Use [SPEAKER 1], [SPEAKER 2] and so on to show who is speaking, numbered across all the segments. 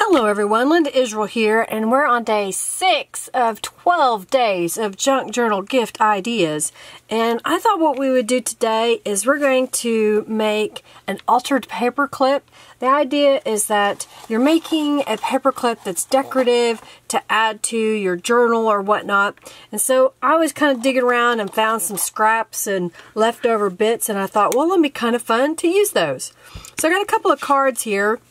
[SPEAKER 1] Hello everyone, Linda Israel here, and we're on day 6 of 12 days of junk journal gift ideas. And I thought what we would do today is we're going to make an altered paperclip. The idea is that you're making a paperclip that's decorative to add to your journal or whatnot. And so I was kind of digging around and found some scraps and leftover bits, and I thought, well, it'll be kind of fun to use those. So I got a couple of cards here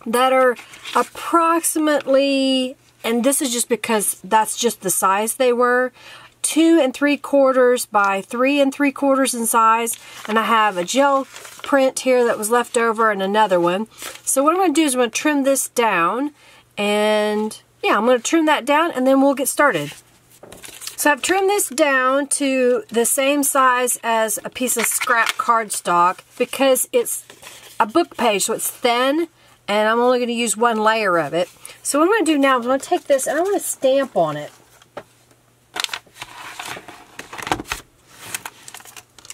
[SPEAKER 1] that are approximately, and this is just because that's just the size they were, 2 3/4 by 3 3/4 in size, and I have a gel print here that was left over and another one. So what I'm going to do is I'm going to trim this down, and yeah, I'm going to trim that down and then we'll get started. So I've trimmed this down to the same size as a piece of scrap cardstock because it's a book page, so it's thin, and I'm only going to use one layer of it. So what I'm going to do now is I'm going to take this and I want to stamp on it.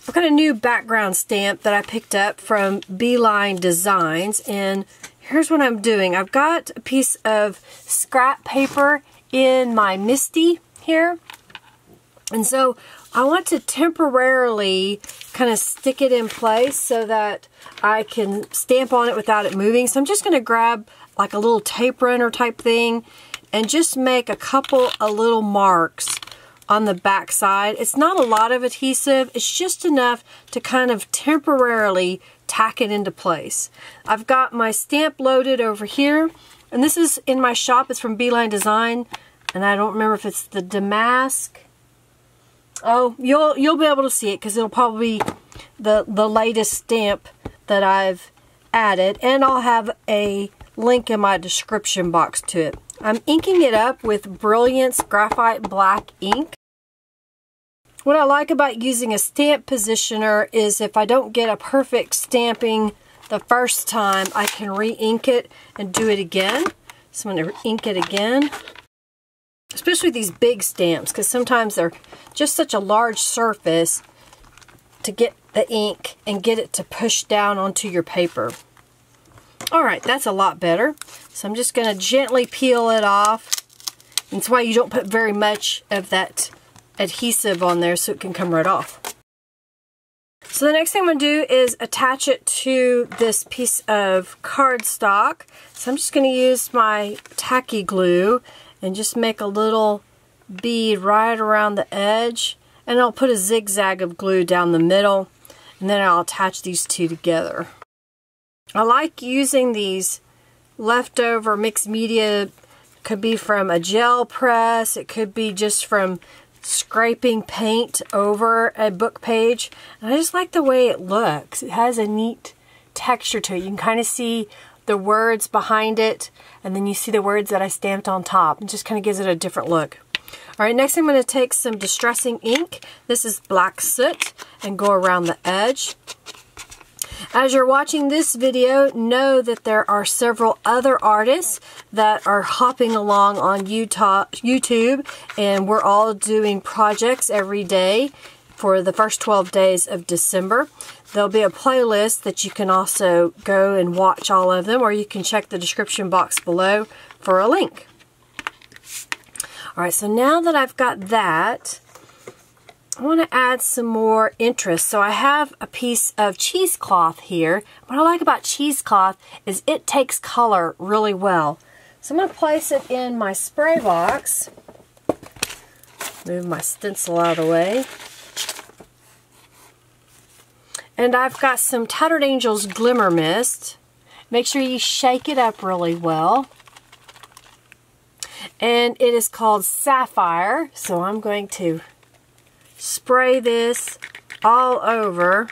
[SPEAKER 1] I've got a new background stamp that I picked up from Beeline Designs, and here's what I'm doing. I've got a piece of scrap paper in my MISTI here, and so I want to temporarily kind of stick it in place so that I can stamp on it without it moving. So I'm just going to grab like a little tape runner type thing and just make a couple of little marks on the back side. It's not a lot of adhesive, it's just enough to kind of temporarily tack it into place. I've got my stamp loaded over here, and this is in my shop. It's from Beeline Design, and I don't remember if it's the Damask. Oh, you'll be able to see it because it'll probably be the latest stamp that I've added, and I'll have a link in my description box to it. I'm inking it up with Brilliance Graphite Black ink. What I like about using a stamp positioner is if I don't get a perfect stamping the first time, I can re-ink it and do it again. So I'm going to ink it again. Especially these big stamps, because sometimes they're just such a large surface to get the ink and get it to push down onto your paper. Alright, that's a lot better. So I'm just going to gently peel it off. And that's why you don't put very much of that adhesive on there, so it can come right off. So the next thing I'm going to do is attach it to this piece of cardstock. So I'm just going to use my tacky glue and just make a little bead right around the edge, and I'll put a zigzag of glue down the middle, and then I'll attach these two together. I like using these leftover mixed media. It could be from a gel press, it could be just from scraping paint over a book page, and I just like the way it looks. It has a neat texture to it. You can kind of see the words behind it, and then you see the words that I stamped on top. It just kind of gives it a different look. Alright, next I'm going to take some distressing ink. This is Black Soot, and go around the edge. As you're watching this video, know that there are several other artists that are hopping along on YouTube, and we're all doing projects every day for the first 12 days of December. There'll be a playlist that you can also go and watch all of them, or you can check the description box below for a link. Alright, so now that I've got that, I want to add some more interest. So I have a piece of cheesecloth here. What I like about cheesecloth is it takes color really well. So I'm going to place it in my spray box. Move my stencil out of the way. And I've got some Tattered Angels Glimmer Mist. Make sure you shake it up really well. And it is called Sapphire. So I'm going to spray this all over.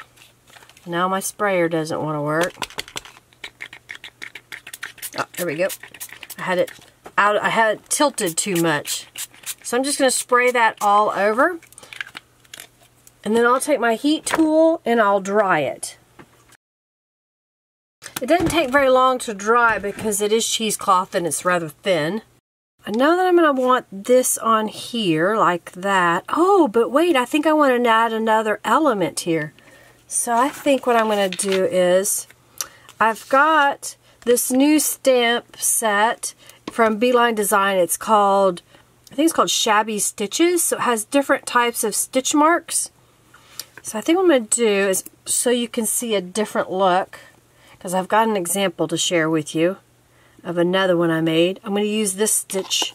[SPEAKER 1] Now my sprayer doesn't want to work. Oh, there we go. I had it tilted too much. So I'm just going to spray that all over. And then I'll take my heat tool and I'll dry it. It doesn't take very long to dry because it is cheesecloth and it's rather thin. I know that I'm going to want this on here like that. Oh, but wait, I think I want to add another element here. So I think what I'm going to do is, I've got this new stamp set from Beeline Design. It's called, I think it's called Shabby Stitches. So it has different types of stitch marks. So I think what I'm going to do is, so you can see a different look, because I've got an example to share with you of another one I made. I'm going to use this stitch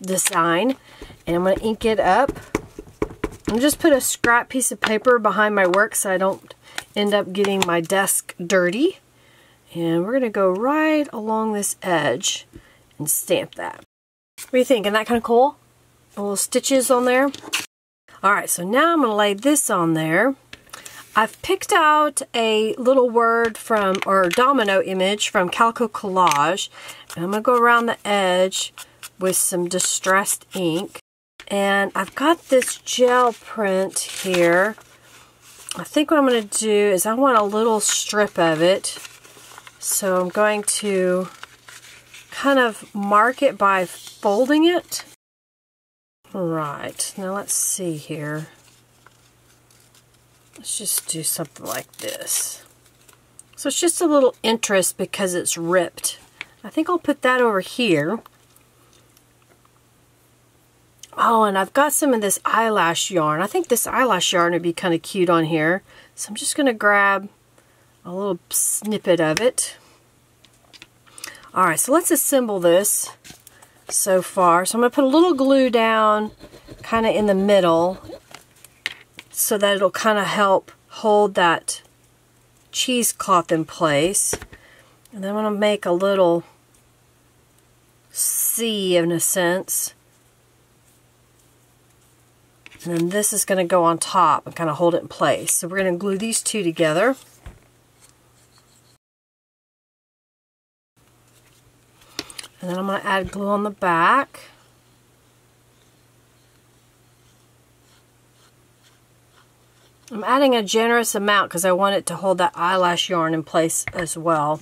[SPEAKER 1] design, and I'm going to ink it up. I'm just put a scrap piece of paper behind my work so I don't end up getting my desk dirty. And we're going to go right along this edge and stamp that. What do you think? Isn't that kind of cool? Little stitches on there. Alright, so now I'm going to lay this on there. I've picked out a little word from, or domino image from Calico Collage. And I'm going to go around the edge with some distressed ink. And I've got this gel print here. I think what I'm going to do is I want a little strip of it. So I'm going to kind of mark it by folding it. Right, now let's see here. Let's just do something like this. So it's just a little interest because it's ripped. I think I'll put that over here. Oh, and I've got some of this eyelash yarn. I think this eyelash yarn would be kind of cute on here. So I'm just going to grab a little snippet of it. Alright, so let's assemble this so far. So I'm going to put a little glue down kind of in the middle so that it'll kind of help hold that cheesecloth in place. And then I'm going to make a little C in a sense. And then this is going to go on top and kind of hold it in place. So we're going to glue these two together. And then I'm going to add glue on the back. I'm adding a generous amount because I want it to hold that eyelash yarn in place as well.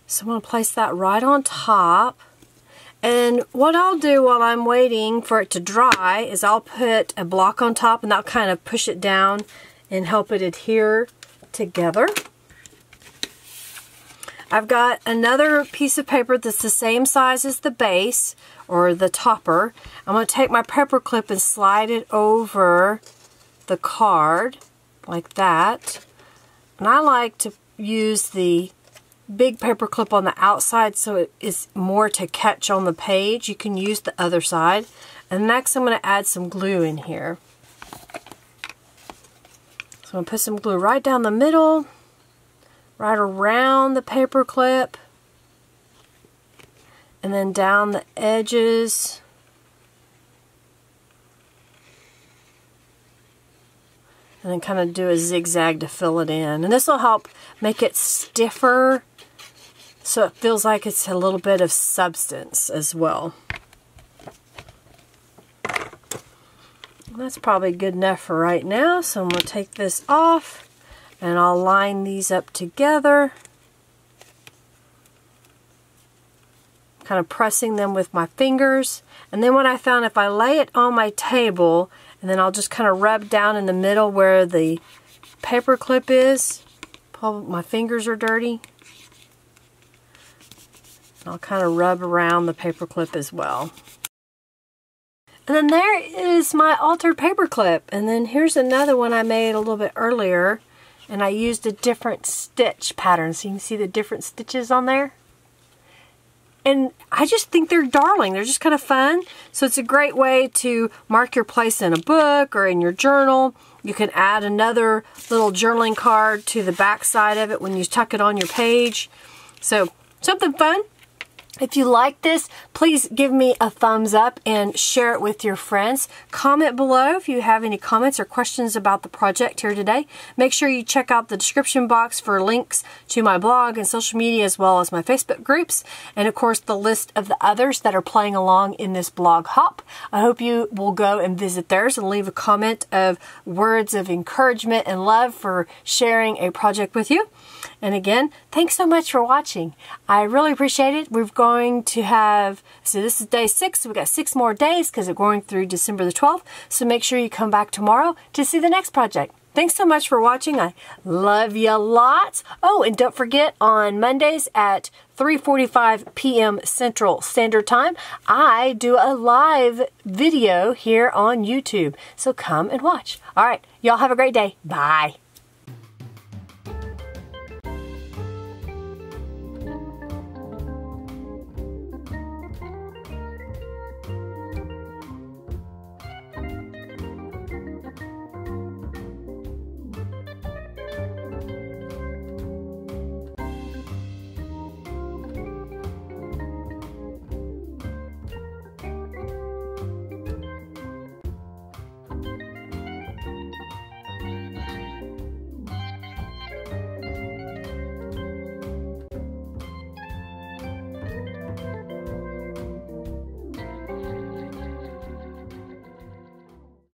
[SPEAKER 1] So I'm going to place that right on top. And what I'll do while I'm waiting for it to dry is I'll put a block on top, and that'll kind of push it down and help it adhere together. I've got another piece of paper that's the same size as the base, or the topper. I'm going to take my Paperclip and slide it over the card, like that. And I like to use the big Paperclip on the outside so it is more to catch on the page. You can use the other side. And next I'm going to add some glue in here. So I'm going to put some glue right down the middle, right around the Paperclip, and then down the edges. And then kind of do a zigzag to fill it in. And this will help make it stiffer so it feels like it's a little bit of substance as well. And that's probably good enough for right now. So I'm going to take this off. And I'll line these up together, kind of pressing them with my fingers. And then what I found, if I lay it on my table, and then I'll just kind of rub down in the middle where the Paperclip is. My fingers are dirty. And I'll kind of rub around the Paperclip as well. And then there is my altered Paperclip. And then here's another one I made a little bit earlier. And I used a different stitch pattern. So you can see the different stitches on there. And I just think they're darling. They're just kind of fun. So it's a great way to mark your place in a book or in your journal. You can add another little journaling card to the back side of it when you tuck it on your page. So something fun. If you like this, please give me a thumbs up and share it with your friends. Comment below if you have any comments or questions about the project here today. Make sure you check out the description box for links to my blog and social media, as well as my Facebook groups. And of course, the list of the others that are playing along in this blog hop. I hope you will go and visit theirs and leave a comment of words of encouragement and love for sharing a project with you. And again, thanks so much for watching. I really appreciate it. We're going to have, so this is day 6, so we've got 6 more days because we're going through December the 12th. So make sure you come back tomorrow to see the next project. Thanks so much for watching. I love you lots. Oh, and don't forget, on Mondays at 3:45 p.m. Central Standard Time, I do a live video here on YouTube. So come and watch. All right, y'all have a great day. Bye.